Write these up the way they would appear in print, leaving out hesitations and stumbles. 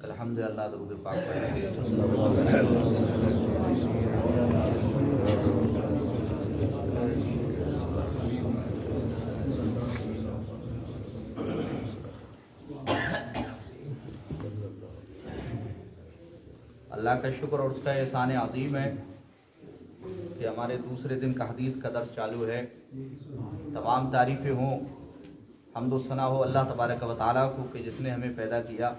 الحمدللہ درود پاک اللہ کا شکر اور اس کا احسان عظیم ہے کہ ہمارے دوسرے دن کا حدیث کا درس چالو ہے۔ تمام تعریفیں ہوں، حمد و ثنا ہو اللہ تبارک و تعالیٰ کو کہ جس نے ہمیں پیدا کیا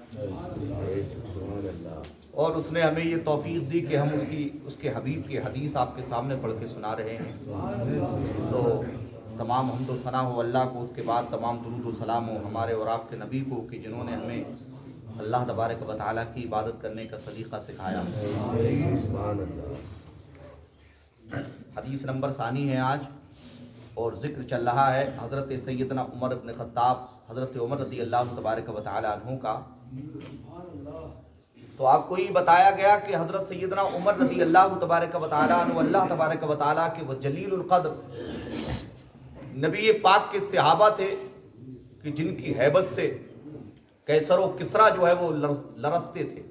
اور اس نے ہمیں یہ توفیق دی کہ ہم اس کے حبیب کی حدیث آپ کے سامنے پڑھ کے سنا رہے ہیں۔ تو تمام حمد و ثنا ہو اللہ کو، اس کے بعد تمام درود و سلام ہو ہمارے اور آپ کے نبی کو کہ جنہوں نے ہمیں اللہ تبارک و تعالیٰ کی عبادت کرنے کا سلیقہ سکھایا۔ حدیث نمبر ثانی ہے آج، اور ذکر چل رہا ہے حضرت سیدنا عمر ابن خطاب، حضرت عمر رضی اللہ تبارک و تعالیٰ عنہ کا۔ تو آپ کو یہ بتایا گیا کہ حضرت سیدنا عمر رضی اللہ تبارک و تعالیٰ عنہ اللہ تبارک و تعالیٰ کے وہ جلیل القدر نبی پاک کے صحابہ تھے کہ جن کی ہیبت سے کیسر و کسریٰ جو ہے وہ لرزتے تھے۔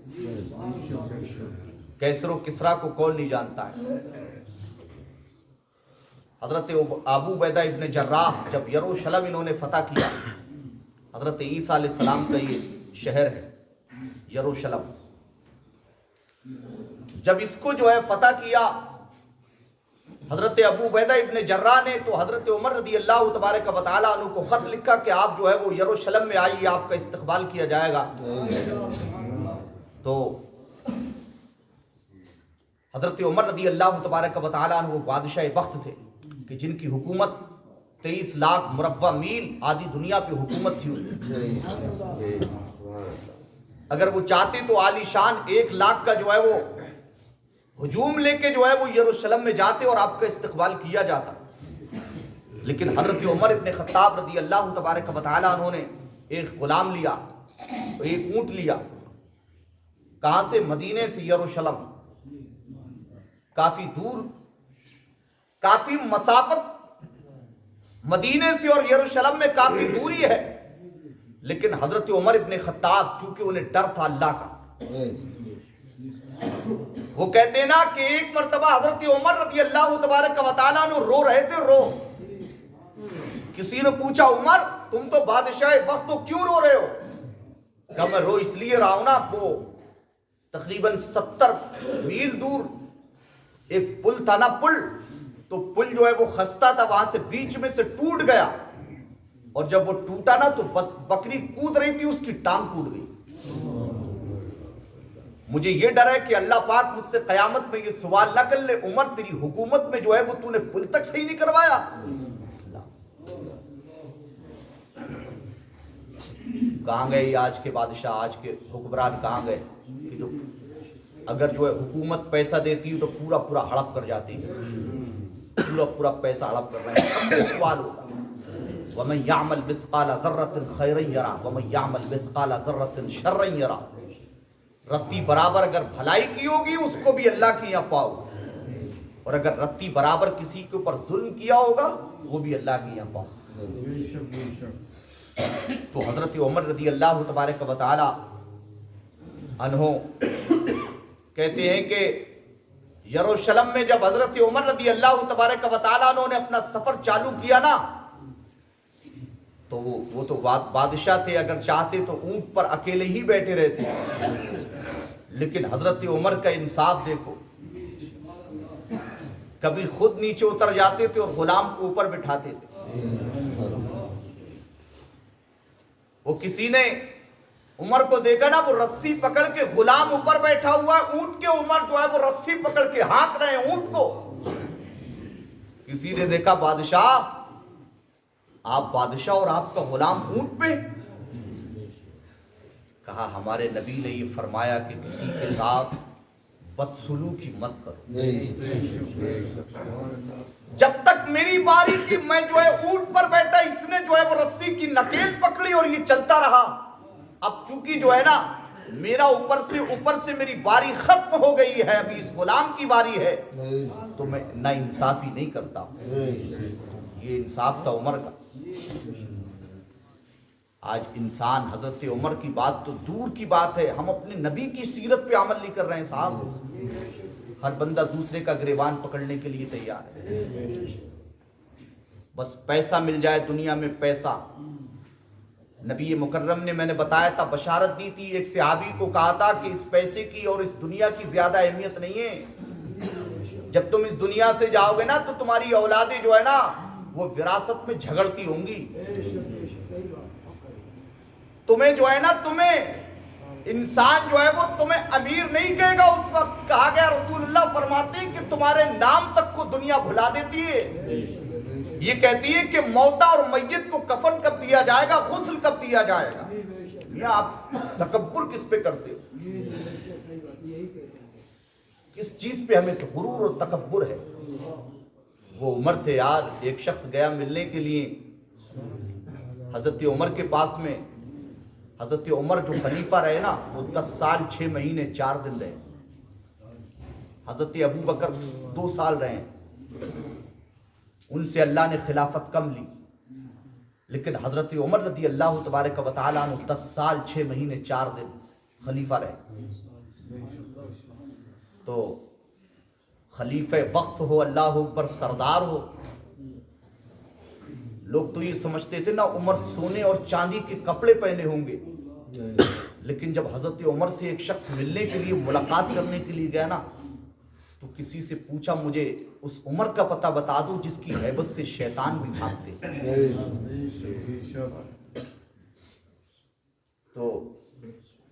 کیسر و کسریٰ کو کون نہیں جانتا ہے؟ حضرت ابو عبیدہ ابن جراح جب یروشلم انہوں نے فتح کیا، حضرت عیسیٰ علیہ السلام کا یہ شہر ہے یروشلم، جب اس کو جو ہے فتح کیا حضرت ابو عبیدہ ابن جراح نے، تو حضرت عمر رضی اللہ تبارک و تعالیٰ عنہ کو خط لکھا کہ آپ جو ہے وہ یروشلم میں آئیے، آپ کا استقبال کیا جائے گا۔ تو حضرت عمر رضی اللہ تبارک و تعالیٰ عنہ وہ بادشاہ وقت تھے کہ جن کی حکومت 23 لاکھ مربع میل آدھی دنیا پہ حکومت تھی۔ اگر وہ چاہتے تو عالی شان 1 لاکھ کا جو ہے وہ ہجوم لے کے جو ہے وہ یروشلم میں جاتے اور آپ کا استقبال کیا جاتا، لیکن حضرت عمر ابن خطاب رضی اللہ تبارک و تعالیٰ عنہ نے ایک غلام لیا، ایک اونٹ لیا، کہاں سے؟ مدینے سے یروشلم، کافی دور، کافی مسافت مدینے سے اور یروشلم میں کافی دوری ہے، لیکن حضرت عمر ابن خطاب چونکہ انہیں ڈر تھا اللہ کا، وہ کہتے ہیں نا کہ ایک مرتبہ حضرت عمر رضی اللہ تبارک و تعالیٰ عنہ رو رہے تھے، رو کسی نے پوچھا عمر تم تو بادشاہ وقت تو کیوں رو رہے ہو؟ کہا میں رو اس لیے رہا ہوں نا، وہ تقریباً 70 میل دور ایک پل تھا نا، پل، تو پل جو ہے وہ خستہ تھا، وہاں سے بیچ میں سے ٹوٹ گیا، اور جب وہ ٹوٹا نا تو بکری کود رہی تھی، اس کی ٹانگ ٹوٹ گئی۔ مجھے یہ ڈر ہے کہ اللہ پاک مجھ سے قیامت میں یہ سوال نہ کر لے عمر تیری حکومت میں جو ہے وہ تو نے پل تک صحیح نہیں کروایا۔ کہاں گئے آج کے بادشاہ، آج کے حکمران کہاں گئے کہ جو اگر جو ہے حکومت پیسہ دیتی تو پورا پورا ہڑپ کر جاتی، پورا پورا پیسہ ہڑپ کر رہے ہیں۔ سب سے سوال ہوگا وَمَن يَعْمَلْ مِثْقَالَ ذَرَّةٍ خَيْرًا يَرَهُ وَمَن يَعْمَلْ مِثْقَالَ ذَرَّةٍ شَرًّا يَرَهُ۔ رتی برابر اگر بھلائی کی ہوگی اس کو بھی اللہ کی یہاں پاؤ، اور اگر رتی برابر کسی کے اوپر ظلم کیا ہوگا وہ بھی اللہ کی یہاں پاؤ۔ تو حضرت عمر رضی اللہ تبارک و تعالی عنہ کہتے ہیں کہ یروشلم میں جب حضرت عمر رضی اللہ تبارک و تعالی عنہ نے اپنا سفر چالو کیا نا، تو وہ تو بادشاہ تھے، اگر چاہتے تو اونٹ پر اکیلے ہی بیٹھے رہتے، لیکن حضرت عمر کا انصاف دیکھو، کبھی خود نیچے اتر جاتے تھے اور غلام کو اوپر بٹھاتے تھے۔ وہ کسی نے عمر کو دیکھا نا، وہ رسی پکڑ کے، غلام اوپر بیٹھا ہوا ہے اونٹ کے، عمر جو ہے وہ رسی پکڑ کے ہانک رہے ہیں اونٹ کو۔ کسی نے دیکھا بادشاہ، آپ بادشاہ اور آپ کا غلام اونٹ پہ؟ کہا ہمارے نبی نے یہ فرمایا کہ کسی کے ساتھ بدسلوکی مت کرو، جب تک میری باری کی میں جو ہے اونٹ پر بیٹھا، اس نے جو ہے وہ رسی کی نکیل پکڑی اور یہ چلتا رہا، اب چونکہ جو ہے نا میرا اوپر سے میری باری ختم ہو گئی ہے، ابھی اس غلام کی باری ہے، تو میں نا انصافی نہیں کرتا۔ یہ انصاف تھا عمر کا۔ آج انسان حضرت عمر کی بات تو دور کی بات ہے، ہم اپنے نبی کی سیرت پہ عمل نہیں کر رہے ہیں صاحب۔ ہر بندہ دوسرے کا گریبان پکڑنے کے لیے تیار ہے، بس پیسہ مل جائے دنیا میں پیسہ۔ نبی مکرم نے، میں نے بتایا تھا، بشارت دی تھی، ایک صحابی کو کہا تھا کہ اس پیسے کی اور اس دنیا کی زیادہ اہمیت نہیں ہے، جب تم اس دنیا سے جاؤ گے نا تو تمہاری اولادیں جو ہے نا وہ وراثت میں جھگڑتی ہوں گی، تمہیں جو ہے نا انسان جو ہے وہ تمہیں امیر نہیں کہے گا۔ اس وقت کہا گیا، رسول اللہ فرماتے ہیں کہ تمہارے نام تک کو دنیا بھلا دیتی ہے، یہ کہتی ہے کہ موتا اور میت کو کفن کب دیا جائے گا، غسل کب دیا جائے گا۔ یہ آپ تکبر کس پہ کرتے ہو؟ کس چیز پہ ہمیں غرور اور تکبر ہے؟ وہ عمر تھے یار، ایک شخص گیا ملنے کے لیے حضرت عمر کے پاس میں۔ حضرت عمر جو خلیفہ رہے نا وہ 10 سال 6 مہینے 4 دن رہے، حضرت ابو بکر 2 سال رہے، ان سے اللہ نے خلافت کم لی، لیکن حضرت عمر رضی اللہ تبارک و تعالیٰ عنہ 10 سال 6 مہینے 4 دن خلیفہ رہے۔ تو خلیفہ وقت ہو، اللہ اکبر، سردار ہو، لوگ تو یہ سمجھتے تھے نا عمر سونے اور چاندی کے کپڑے پہنے ہوں گے، لیکن جب حضرت عمر سے ایک شخص ملنے کے لیے، ملاقات کرنے کے لیے گیا نا تو کسی سے پوچھا، مجھے اس عمر کا پتہ بتا دو جس کی ہیبت سے شیطان بھی بھاگتے۔ تو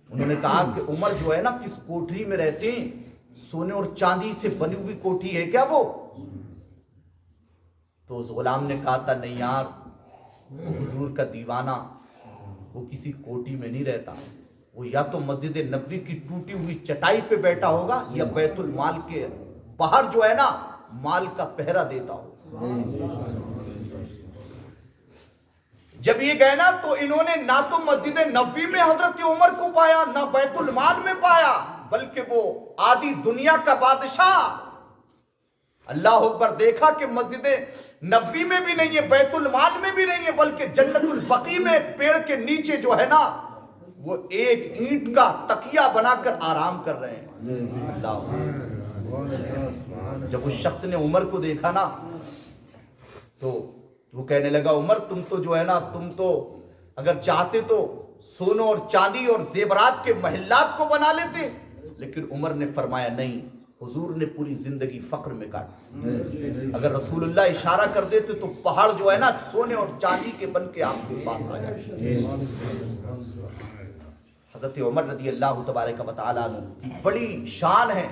انہوں نے کہا کہ عمر جو ہے نا کس کوٹری میں رہتے ہیں، سونے اور چاندی سے بنی ہوئی کوٹھی ہے کیا وہ؟ تو اس غلام نے کہا تھا، نہیں یار، حضور کا دیوانہ وہ کسی کوٹھی میں نہیں رہتا، وہ یا تو مسجد نبوی کی ٹوٹی ہوئی چٹائی پہ بیٹھا ہوگا یا بیت المال کے باہر جو ہے نا مال کا پہرا دیتا ہوگا۔ جب یہ گئے نا تو انہوں نے نہ تو مسجد نبوی میں حضرت عمر کو پایا، نہ بیت المال میں پایا، بلکہ وہ آدھی دنیا کا بادشاہ۔ اللہ اکبر، دیکھا کہ مسجد نبوی میں بھی نہیں ہے، بیت المال میں بھی نہیں ہے، بلکہ جنت البقیع میں ایک پیڑ کے نیچے جو ہے نا وہ ایک اینٹ کا تکیہ بنا کر آرام کر رہے ہیں۔ اللہ، جب اس شخص نے عمر کو دیکھا نا تو وہ کہنے لگا، عمر تم تو جو ہے نا، تم تو اگر چاہتے تو سونوں اور چاندی اور زیورات کے محلات کو بنا لیتے، لیکن عمر نے فرمایا نہیں، حضور نے پوری زندگی فقر میں کاٹی، اگر رسول اللہ اشارہ کر دیتے تو پہاڑ جو ہے نا سونے اور چاندی کے بن کے آپ کے پاس آ جائے۔ حضرت عمر رضی اللہ تبارک و تعالیٰ عنہ کی بڑی شان ہے،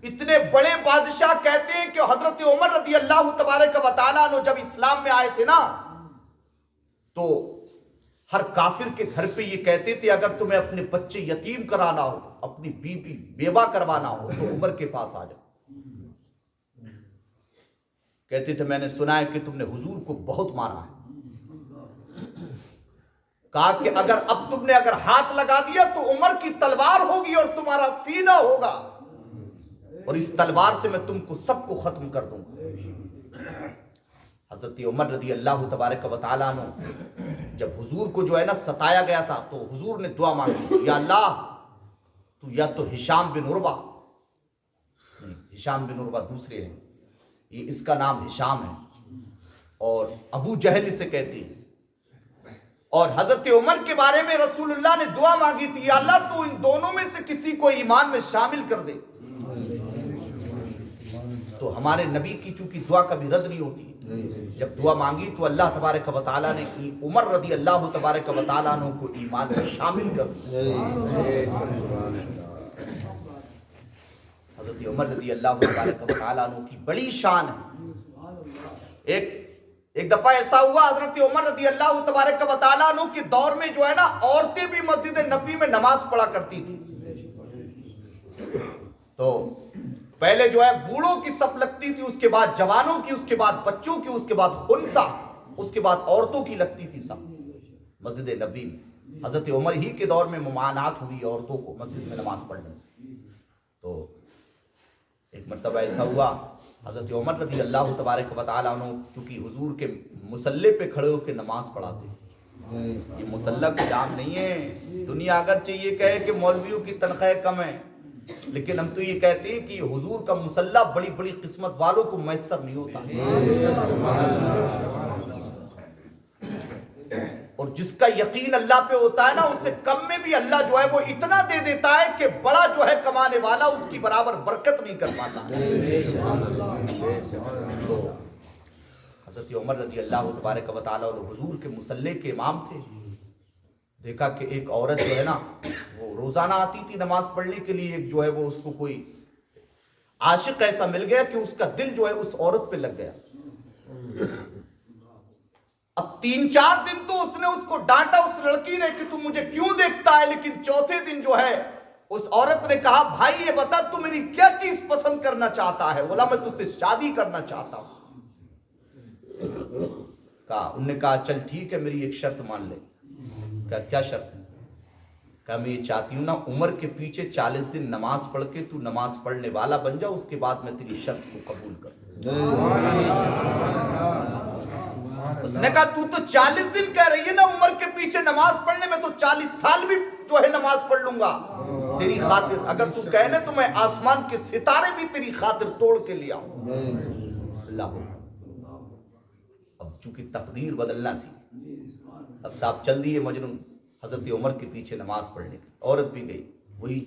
اتنے بڑے بادشاہ کہتے ہیں کہ حضرت عمر رضی اللہ تبارک و تعالیٰ عنہ جب اسلام میں آئے تھے نا تو ہر کافر کے گھر پہ یہ کہتے تھے، اگر تمہیں اپنے بچے یتیم کرانا ہو، اپنی بیوی بیوہ کروانا ہو تو عمر کے پاس آ جاؤ۔ کہتے تھے، میں نے سنا ہے کہ تم نے حضور کو بہت مانا ہے، کہا کہ اب تم نے اگر ہاتھ لگا دیا تو عمر کی تلوار ہوگی اور تمہارا سینہ ہوگا، اور اس تلوار سے میں تم کو سب کو ختم کر دوں گا۔ حضرت عمر رضی اللہ تبارک و تعالیٰ عنہ جب حضور کو جو ہے نا ستایا گیا تھا تو حضور نے دعا مانگی، یا اللہ تو یا تو ہشام بن عروہ، نہیں، ہشام بن عروہ دوسرے ہیں، یہ اس کا نام ہشام ہے، اور ابو جہل اسے کہتے ہیں، اور حضرت عمر کے بارے میں رسول اللہ نے دعا مانگی تھی، یا اللہ تو ان دونوں میں سے کسی کو ایمان میں شامل کر دے۔ تو ہمارے نبی کی چونکہ دعا کبھی رد نہیں ہوتی، جب دعا مانگی تو اللہ تبارک و تعالیٰ نے عمر رضی اللہ تبارک و تعالیٰ عنہ کو ایمان میں شامل کر دیا۔ حضرت عمر رضی اللہ تبارک و تعالیٰ عنہ کی بڑی شان ہے۔ ایک دفعہ ایسا ہوا، حضرت عمر رضی اللہ تبارک و تعالیٰ عنہ کے دور میں جو ہے نا عورتیں بھی مسجد نبوی میں نماز پڑھا کرتی تھی، تو پہلے جو ہے بوڑھوں کی صف لگتی تھی، اس کے بعد جوانوں کی، اس کے بعد بچوں کی، اس کے بعد خنسا، اس کے بعد عورتوں کی لگتی تھی صف مسجد نبوی میں۔ حضرت عمر ہی کے دور میں ممانعت ہوئی عورتوں کو مسجد میں نماز پڑھنے سے. تو ایک مرتبہ ایسا ہوا حضرت عمر رضی اللہ تبارک و تعالیٰ عنہ چونکہ حضور کے مصلی پہ کھڑے ہو کے نماز پڑھاتے. یہ مصلی کا کام نہیں ہے. دنیا اگرچہ یہ کہے کہ مولویوں کی تنخواہ کم ہے، لیکن ہم تو یہ کہتے ہیں کہ حضور کا مصلی بڑی بڑی قسمت والوں کو میسر نہیں ہوتا. اور جس کا یقین اللہ پہ ہوتا ہے نا، اسے کم میں بھی اللہ جو ہے وہ اتنا دے دیتا ہے کہ بڑا جو ہے کمانے والا اس کی برابر برکت نہیں کر پاتا. تو حضرت عمر رضی اللہ تبارک و تعالیٰ حضور کے مصلی کے امام تھے. دیکھا کہ ایک عورت جو ہے نا وہ روزانہ آتی تھی نماز پڑھنے کے لیے. ایک جو ہے وہ اس کو کوئی عاشق ایسا مل گیا کہ اس کا دل جو ہے اس عورت پہ لگ گیا. اب 3-4 دن تو اس نے اس کو ڈانٹا اس لڑکی نے کہ تم مجھے کیوں دیکھتا ہے، لیکن چوتھے دن جو ہے اس عورت نے کہا بھائی یہ بتا تو میری کیا چیز پسند کرنا چاہتا ہے؟ بولا میں تجھ سے شادی کرنا چاہتا ہوں. انہوں نے کہا چل ٹھیک ہے میری ایک شرط مان لے. کیا شرط ہے؟ کہا میں یہ چاہتی ہوں نا عمر کے پیچھے 40 دن نماز پڑھ کے تو نماز پڑھنے والا بن جا، اس کے بعد میں تیری شرط کو قبول کر. اس نے کہا تو 40 دن کہہ رہی ہے نا عمر کے پیچھے نماز پڑھنے میں، تو 40 سال بھی جو ہے نماز پڑھ لوں گا تیری خاطر. اگر تو کہنے تو میں آسمان کے ستارے بھی تیری خاطر توڑ کے لیا ہوں. اللہ. اب چونکہ تقدیر بدلنا تھی، اب صاحب چل دیے مجنون حضرت عمر کے پیچھے نماز پڑھنے. عورت بھی گئی، وہی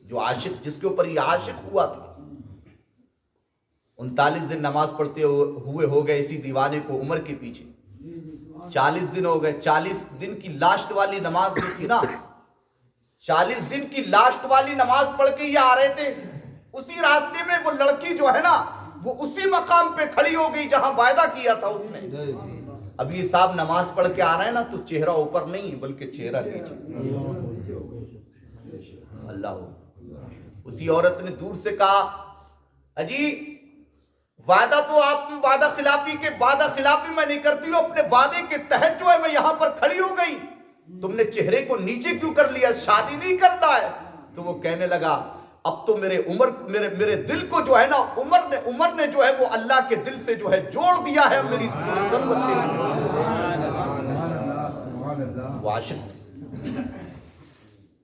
جو عاشق جس کے اوپر یہ عاشق ہوا تھا. 39 دن نماز پڑھتے ہوئے ہو گئے اسی دیوانے کو عمر کے پیچھے. 40 دن ہو گئے. 40 دن کی لاسٹ والی نماز جو تھی نا، 40 دن کی لاسٹ والی نماز پڑھ کے یہ آ رہے تھے. اسی راستے میں وہ لڑکی جو ہے نا وہ اسی مقام پہ کھڑی ہو گئی جہاں وعدہ کیا تھا اس نے. اب یہ صاحب نماز پڑھ کے آ رہے ہیں نا تو چہرہ اوپر نہیں بلکہ چہرہ نیچے. اللہ. اسی عورت نے دور سے کہا اجی وعدہ تو آپ وعدہ خلافی میں نہیں کرتی ہوں، اپنے وعدے کے تحت جو ہے میں یہاں پر کھڑی ہو گئی. تم نے چہرے کو نیچے کیوں کر لیا؟ شادی نہیں کرتا ہے. تو وہ کہنے لگا اب تو میرے دل کو جو ہے نا عمر نے جو ہے وہ اللہ کے دل سے جو ہے جوڑ دیا ہے. میری ضرورت عاشق.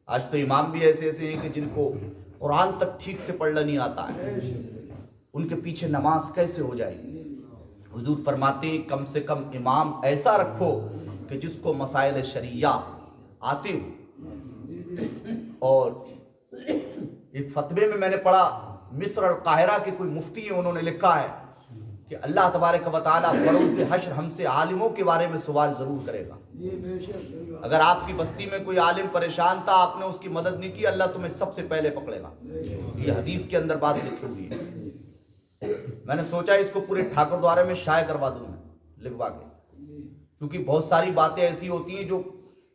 آج تو امام بھی ایسے ہیں کہ جن کو قرآن تک ٹھیک سے پڑھنا نہیں آتا ہے، ان کے پیچھے نماز کیسے ہو جائے گی؟ حضور فرماتے ہیں کم سے کم امام ایسا رکھو کہ جس کو مسائل شریعہ آتے ہو. اور ایک فتوے میں نے پڑھا مصر اور قاہرہ کے کوئی مفتی ہیں، انہوں نے لکھا ہے کہ اللہ تبارک و تعالیٰ بروز حشر ہم سے عالموں کے بارے میں سوال ضرور کرے گا. اگر آپ کی بستی میں کوئی عالم پریشان تھا، آپ نے اس کی مدد نہیں کی، اللہ تمہیں سب سے پہلے پکڑے گا. یہ حدیث کے اندر بات لکھی ہوئی ہے. میں نے سوچا اس کو پورے ٹھاکر دوارے میں شائع کروا دوں میں لکھوا کے، کیونکہ بہت ساری باتیں ایسی ہوتی ہیں جو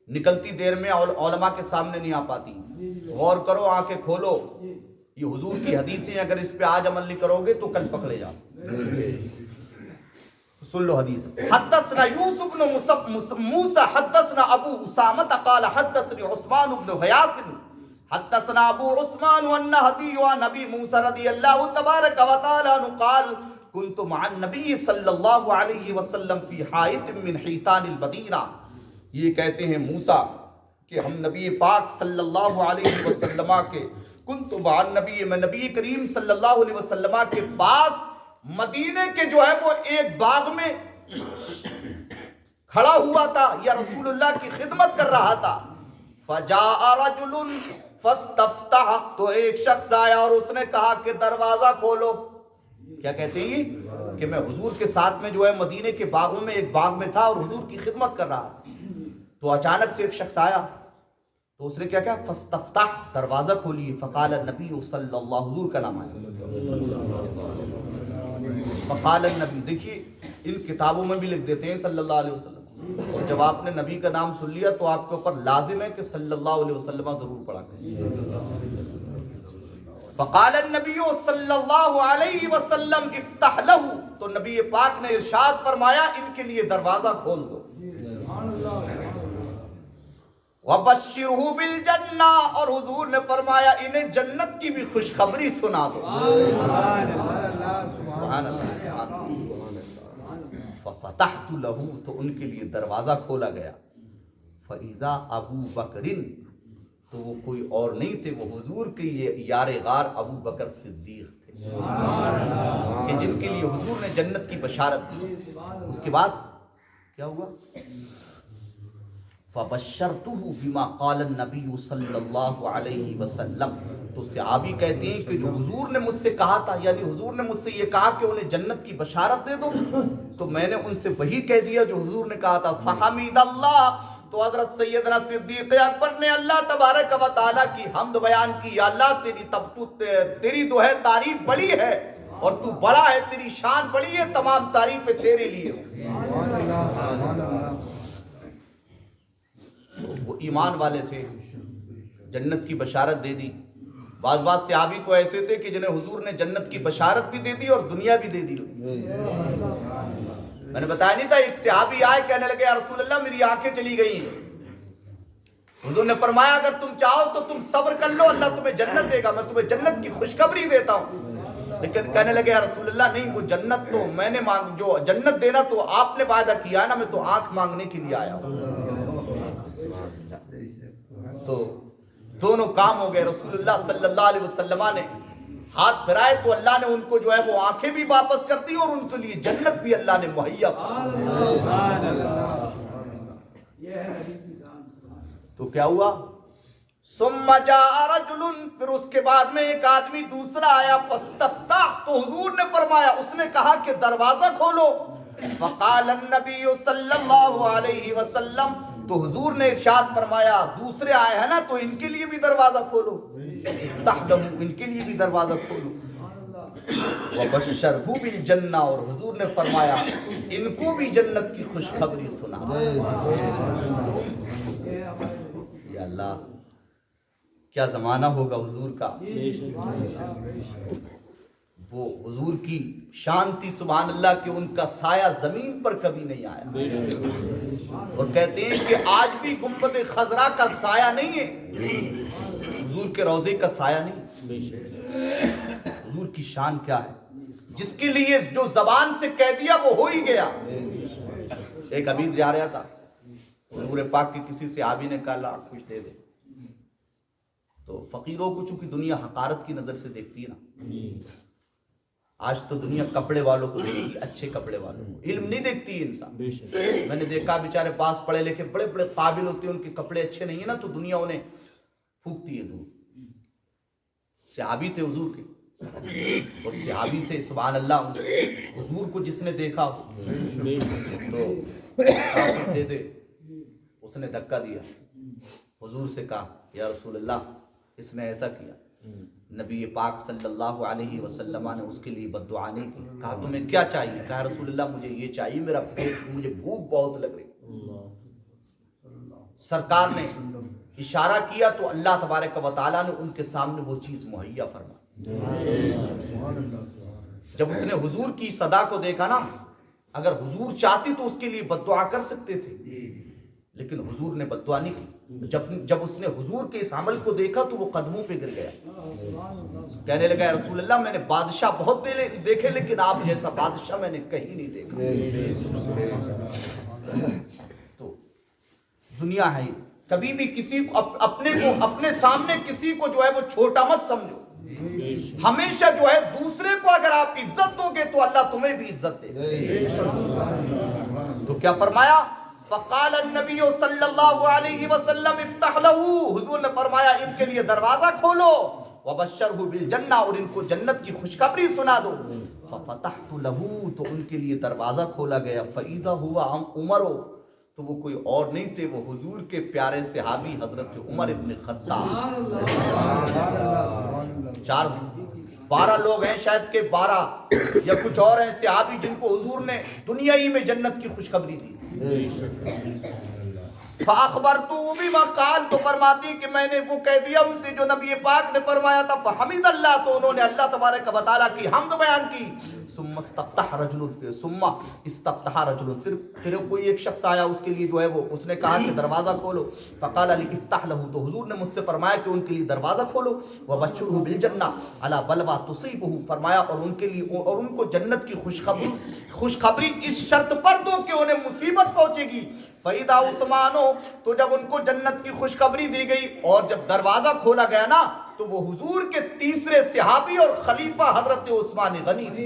نکلتی دیر میں علماء کے سامنے نہیں آ پاتی. غور کرو، آنکھیں کھولو. یہ حضور کی حدیثیں اگر اس پہ آج عمل نہیں کرو گے تو کل پکڑے جاؤ. سن لو حدیث. حدثنا یوسف بن موسیٰ حدثنا ابو اسامہ قال حدثني عثمان بن غیاث حدثنا ابو عثمان والنهدي عن ابي موسى رضي الله تبارك وتعالى عنه قال كنت مع النبي صلی اللہ علیہ وسلم في حائط من حيطان المدینہ. یہ کہتے ہیں موسیٰ کہ ہم نبی پاک صلی اللہ علیہ وسلم کے کنت مع النبی، میں نبی کریم صلی اللہ علیہ وسلم کے پاس مدینے کے جو ہے وہ ایک باغ میں کھڑا ہوا تھا یا رسول اللہ کی خدمت کر رہا تھا. فجاء رجل فاستفتح، تو ایک شخص آیا اور اس نے کہا کہ دروازہ کھولو. کیا کہتے ہیں کہ میں حضور کے ساتھ میں جو ہے مدینے کے باغوں میں ایک باغ میں تھا اور حضور کی خدمت کر رہا تھا. تو اچانک سے ایک شخص آیا تو اس نے کیا کہا فاستفتح، دروازہ کھولیے. فقال النبی صلی اللہ، حضور کا نام ہے فقال النبی. دیکھیے ان کتابوں میں بھی لکھ دیتے ہیں صلی اللہ علیہ وسلم، اور جب آپ نے نبی کا نام سن لیا تو آپ کے اوپر لازم ہے کہ صلی اللہ علیہ وسلم ضرور پڑھا کریں. فقال النبی صلی اللہ علیہ وسلم افتح لہ، تو نبی پاک نے ارشاد فرمایا ان کے لیے دروازہ کھول دو. وَبَشِّرْهُ بِالْجَنَّةِ، اور حضور نے فرمایا انہیں جنت کی بھی خوشخبری سنا دو. سبحان اللہ. فَفَتَحْتُ لَهُ، تو ان کے لیے دروازہ کھولا گیا. فَإِذَا أَبُو بَكْرٍ، تو وہ کوئی اور نہیں تھے، وہ حضور کے یار غار ابو بکر صدیق تھے کہ جن کے لیے حضور نے جنت کی بشارت دی. اس کے بعد کیا ہوا؟ فَبَشَّرْتُهُ بِمَا قَالَ النَّبِيُّ صلی اللہ علیہ وسلم. تو صحابی کہتے ہیں کہ جو حضور نے مجھ سے کہا تھا، یعنی حضور نے مجھ سے یہ کہا کہ انہیں جنت کی بشارت دے دو، تو میں نے ان سے وہی کہہ دیا جو حضور نے کہا تھا. فَحَمِدَ اللَّهِ، تو حضرت سیدنا صدیق اکبر نے اللہ تبارک و تعالیٰ کی حمد بیان کی. یا اللہ تیری تو ہے تعریف بڑی ہے اور تو بڑا ہے، تیری شان بڑی ہے، تمام تعریفیں تیرے لیے. وہ ایمان والے تھے، جنت کی بشارت دے دی. بعض صحابی تو ایسے تھے کہ جنہیں حضور نے جنت کی بشارت بھی دے دی اور دنیا بھی دے دی. میں نے بتایا نہیں تھا، ایک صحابی آئے کہنے لگے یا رسول اللہ میری آنکھیں چلی گئی ہیں. حضور نے فرمایا اگر تم چاہو تو تم صبر کر لو، اللہ تمہیں جنت دے گا، میں تمہیں جنت کی خوشخبری دیتا ہوں. لیکن کہنے لگے یا رسول اللہ نہیں، وہ جنت تو میں نے جو جنت دینا تو آپ نے وعدہ کیا ہے نا، میں تو آنکھ مانگنے کے لیے آیا ہوں. تو دونوں کام ہو گئے. رسول اللہ صلی اللہ علیہ وسلم نے ہاتھ پھرائے تو اللہ نے ان کو جو ہے وہ آنکھیں بھی واپس کر دی اور ان کے لیے جنت بھی اللہ نے مہیا فرمائی. تو کیا ہوا؟ ثم جاء رجل، پھر اس کے بعد میں ایک آدمی دوسرا آیا. فاستفتح، تو حضور نے فرمایا، اس نے کہا کہ دروازہ کھولو. فقال النبی صلی اللہ علیہ وسلم، تو حضور نے ارشاد فرمایا دوسرے آئے ہیں نا تو ان کے لیے بھی دروازہ کھولو. افتح لہو، ان کے لیے بھی دروازہ کھولو. وبشرہ بالجنہ، اور حضور نے فرمایا ان کو بھی جنت کی خوشخبری سنا. یا اللہ کیا زمانہ ہوگا حضور کا. وہ حضور کی شان تھی سبحان اللہ کہ ان کا سایہ زمین پر کبھی نہیں آیا. اور کہتے ہیں کہ آج بھی گنبد خضرا کا سایہ نہیں ہے، حضور کے روضے کا سایہ نہیں. حضور کی شان کیا ہے، جس کے لیے جو زبان سے کہہ دیا وہ ہو ہی گیا. ایک امیر جا رہا تھا، حضور پاک کے کسی صحابی نے کہا لا کچھ دے دے. تو فقیروں کو چونکہ دنیا حقارت کی نظر سے دیکھتی ہے نا، آج تو دنیا کپڑے والوں کو دیکھتی، اچھے کپڑے والوں کو، علم نہیں دیکھتی انسان. میں نے دیکھا بیچارے پاس پڑھے لکھے بڑے بڑے قابل ہوتے ہیں، ان کے کپڑے اچھے نہیں ہیں نا تو دنیا انہیں پھونکتی ہے دور. صحابی تھے حضور کے، اور صحابی سے سبحان اللہ حضور کو جس نے دیکھا تو دے دے. اس نے دھکا دیا، حضور سے کہا یا رسول اللہ اس نے ایسا کیا. نبی پاک صلی اللہ علیہ وسلم نے اس کے لیے بد دعا نہیں کی. کہا تمہیں کیا چاہیے؟ کہا رسول اللہ مجھے یہ چاہیے، میرا پیٹ، مجھے بھوک بہت لگ رہی. سرکار نے اشارہ کیا تو اللہ تبارک و تعالیٰ نے ان کے سامنے وہ چیز مہیا فرمائی. جب اس نے حضور کی صدا کو دیکھا نا، اگر حضور چاہتے تو اس کے لیے بد دعا کر سکتے تھے، لیکن حضور نے بد دعا نہیں کی. جب اس نے حضور کے اس عمل کو دیکھا تو وہ قدموں پہ گر گیا. کہنے لگا یا رسول اللہ میں نے بادشاہ بہت دیکھے لیکن آپ جیسا بادشاہ میں نے کہیں نہیں دیکھا. تو دنیا ہے، کبھی بھی کسی کو اپنے سامنے کسی کو جو ہے وہ چھوٹا مت سمجھو. ہمیشہ جو ہے دوسرے کو اگر آپ عزت دو گے تو اللہ تمہیں بھی عزت دے. تو کیا فرمایا؟ فقال النبی صلی اللہ علیہ وسلم افتح لہو، حضور نے فرمایا ان کے لیے دروازہ کھولو. وبشرہ بالجنہ، اور ان کو جنت کی خوشخبری سنا دو. ففتحت لہو، تو ان کے لیے دروازہ کھولا گیا. فاذا ہوا عمر، تو وہ کوئی اور نہیں تھے، وہ حضور کے پیارے صحابی حضرت عمر ابن خطاب. 12 لوگ ہیں شاید کہ 12 یا کچھ اور ہیں صحابی جن کو حضور نے دنیا ہی میں جنت کی خوشخبری دی. فاخبرتو بما قال، تو فرماتی کہ میں نے وہ کہہ دیا ان سے جو نبی پاک نے فرمایا تھا. فحمد اللہ، تو انہوں نے اللہ تبارک و تعالیٰ کی حمد بیان کی. ثم استفتح رجل ثم استفتح رجل پھر کوئی ایک شخص آیا اس کے لیے جو ہے وہ اس نے کہا کہ دروازہ کھولو، فقال علی افتح له، تو حضور نے مجھ سے فرمایا کہ ان کے لیے دروازہ کھولو، وبشره بالجنہ علی بلوى تصیبه، فرمایا اور ان کے لیے اور ان کو جنت کی خوشخبری اس شرط پر دو کہ انہیں مصیبت پہنچے گی، فَإِذَا عُثْمَانُ، تو جب ان کو جنت کی خوشخبری دی گئی اور جب دروازہ کھولا گیا نا تو وہ حضور کے تیسرے صحابی اور خلیفہ حضرت عثمان غنی تھے۔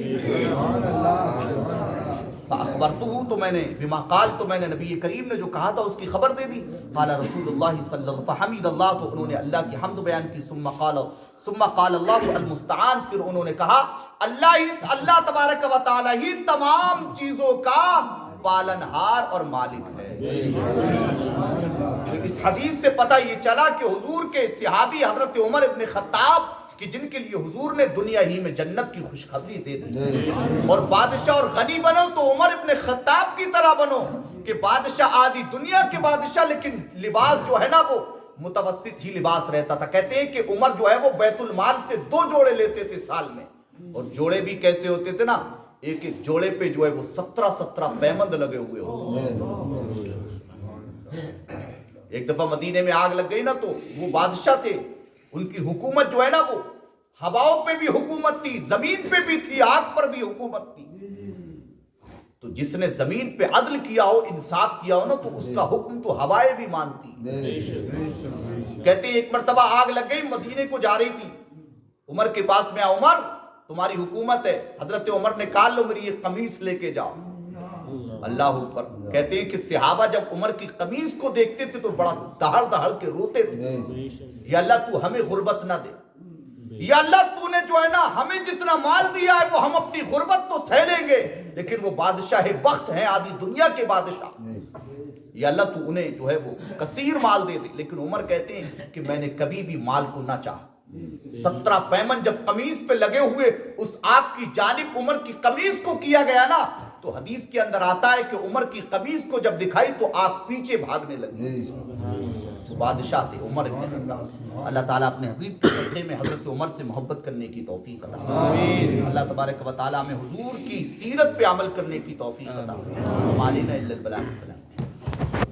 فَأَخْبَرْتُهُ، تو میں نے بما قال، تو میں نے نبی کریم نے جو کہا تھا اس کی خبر دے دی۔ قال رسول اللہ صلی اللہ علیہ وسلم فحمد اللہ، تو انہوں نے اللہ کی حمد بیان کی، ثم قال اللہ المستعان، پھر انہوں نے کہا اللہ تبارک و تعالی ہی تمام چیزوں کا پالنہار اور مالک ہے۔ تو اس حدیث سے پتہ یہ چلا کہ حضور کے صحابی حضرت عمر ابن خطاب کہ جن کے لیے حضور نے دنیا ہی میں جنت کی خوشخبری دے دی، اور بادشاہ اور غنی بنو تو عمر ابن خطاب کی طرح بنو کہ بادشاہ آدھی دنیا کے بادشاہ، لیکن لباس جو ہے نا وہ متوسط ہی لباس رہتا تھا۔ کہتے ہیں کہ عمر جو ہے وہ بیت المال سے 2 جوڑے لیتے تھے سال میں، اور جوڑے بھی کیسے ہوتے تھے نا، ایک ایک جوڑے پہ جو ہے وہ 17 پیمند لگے ہوئے ہوتے۔ ایک دفعہ مدینے میں آگ لگ گئی نا تو وہ بادشاہ تھے، ان کی حکومت جو ہے نا وہ ہواؤں پہ بھی حکومت تھی، زمین پہ بھی تھی، آگ پر بھی حکومت تھی۔ تو جس نے زمین پہ عدل کیا ہو، انصاف کیا ہو نا، تو اس کا حکم تو ہوائیں بھی مانتی۔ کہتے ہیں ایک مرتبہ آگ لگ گئی، مدینے کو جا رہی تھی، عمر کے پاس میں عمر تمہاری حکومت ہے، حضرت عمر نے کہا لو میری یہ قمیص لے کے جاؤ۔ اللہ اکبر۔ کہتے ہیں کہ صحابہ جب عمر کی قمیص کو دیکھتے تھے تو بڑا دہڑ دہڑ کے روتے تھے، یا اللہ تو ہمیں غربت نہ دے، یا اللہ تو نے جو ہے نا ہمیں جتنا مال دیا ہے وہ ہم اپنی غربت تو سہ لیں گے، لیکن وہ بادشاہ بخت ہیں، آدھی دنیا کے بادشاہ، یا اللہ تو انہیں جو ہے وہ کثیر مال دے دے۔ لیکن عمر کہتے ہیں کہ میں نے کبھی بھی مال کو نہ چاہا۔ 17 پیمن جب قمیص پہ لگے ہوئے اس آگ کی جانب عمر کی قمیص کو کیا گیا نا، تو حدیث کے اندر آتا ہے کہ عمر کی قمیص کو جب دکھائی تو آگ پیچھے بھاگنے لگی۔ تو بادشاہ تھے عمر ابن خطاب۔ اللہ تعالیٰ اپنے حبیب کے صدقے میں حضرت عمر سے محبت کرنے کی توفیق عطا فرمائے۔ اللہ تبارک و تعالیٰ ہمیں حضور کی سیرت پہ عمل کرنے کی توفیق عطا فرمائے۔ مالنا الا البلاغ السلام۔